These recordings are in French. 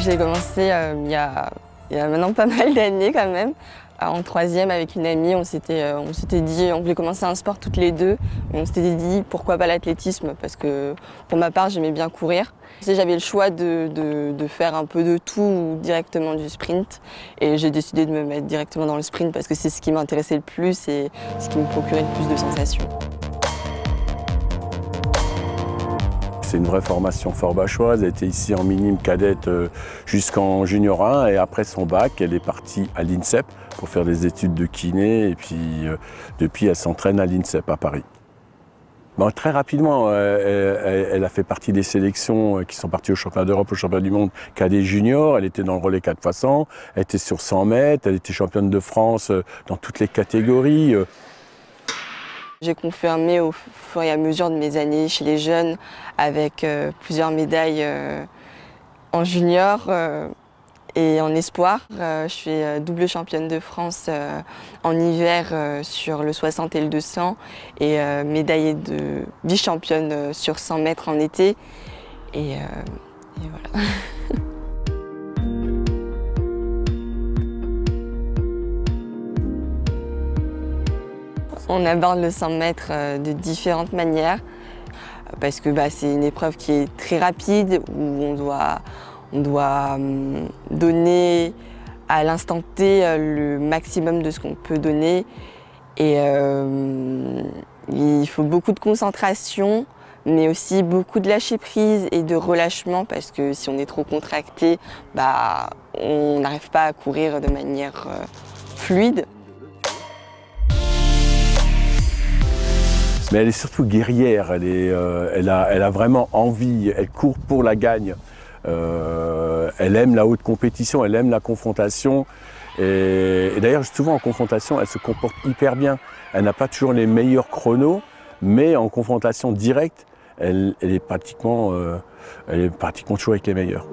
J'ai commencé il y a maintenant pas mal d'années quand même. En troisième avec une amie, on s'était dit, on voulait commencer un sport toutes les deux. Et on s'était dit pourquoi pas l'athlétisme, parce que pour ma part j'aimais bien courir. J'avais le choix de faire un peu de tout ou directement du sprint. Et j'ai décidé de me mettre directement dans le sprint parce que c'est ce qui m'intéressait le plus et ce qui me procurait le plus de sensations. C'est une vraie formation fort-bachoise. Elle était ici en minime cadette jusqu'en junior 1 et après son bac, elle est partie à l'INSEP pour faire des études de kiné et puis depuis elle s'entraîne à l'INSEP à Paris. Bon, très rapidement, elle a fait partie des sélections qui sont parties au championnat d'Europe, au championnat du monde cadet junior. Elle était dans le relais 4x100, elle était sur 100 mètres, elle était championne de France dans toutes les catégories. J'ai confirmé au fur et à mesure de mes années chez les jeunes avec plusieurs médailles en junior et en espoir. Je suis double championne de France en hiver sur le 60 et le 200 et médaillée de vice-championne sur 100 mètres en été. Et voilà. On aborde le 100 mètres de différentes manières parce que c'est une épreuve qui est très rapide où on doit donner à l'instant T le maximum de ce qu'on peut donner et il faut beaucoup de concentration mais aussi beaucoup de lâcher prise et de relâchement parce que si on est trop contracté, on n'arrive pas à courir de manière fluide. Mais elle est surtout guerrière, elle a vraiment envie, elle court pour la gagne. Elle aime la haute compétition, elle aime la confrontation. Et d'ailleurs, souvent en confrontation, elle se comporte hyper bien. Elle n'a pas toujours les meilleurs chronos, mais en confrontation directe, elle est pratiquement toujours avec les meilleurs.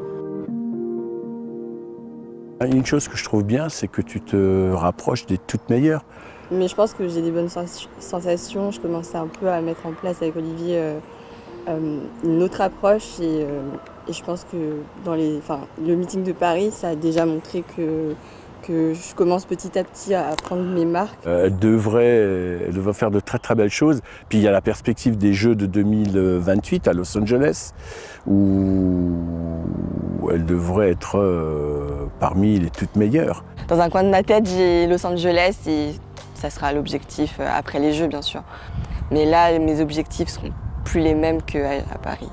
Une chose que je trouve bien, c'est que tu te rapproches des toutes meilleures. Mais je pense que j'ai des bonnes sensations. Je commençais un peu à mettre en place avec Olivier une autre approche et je pense que dans le meeting de Paris, ça a déjà montré que je commence petit à petit à prendre mes marques. Elle devrait faire de très très belles choses. Puis il y a la perspective des Jeux de 2028 à Los Angeles où elle devrait être parmi les toutes meilleures. Dans un coin de ma tête, j'ai Los Angeles et ça sera l'objectif après les Jeux, bien sûr. Mais là, mes objectifs seront plus les mêmes qu'à Paris.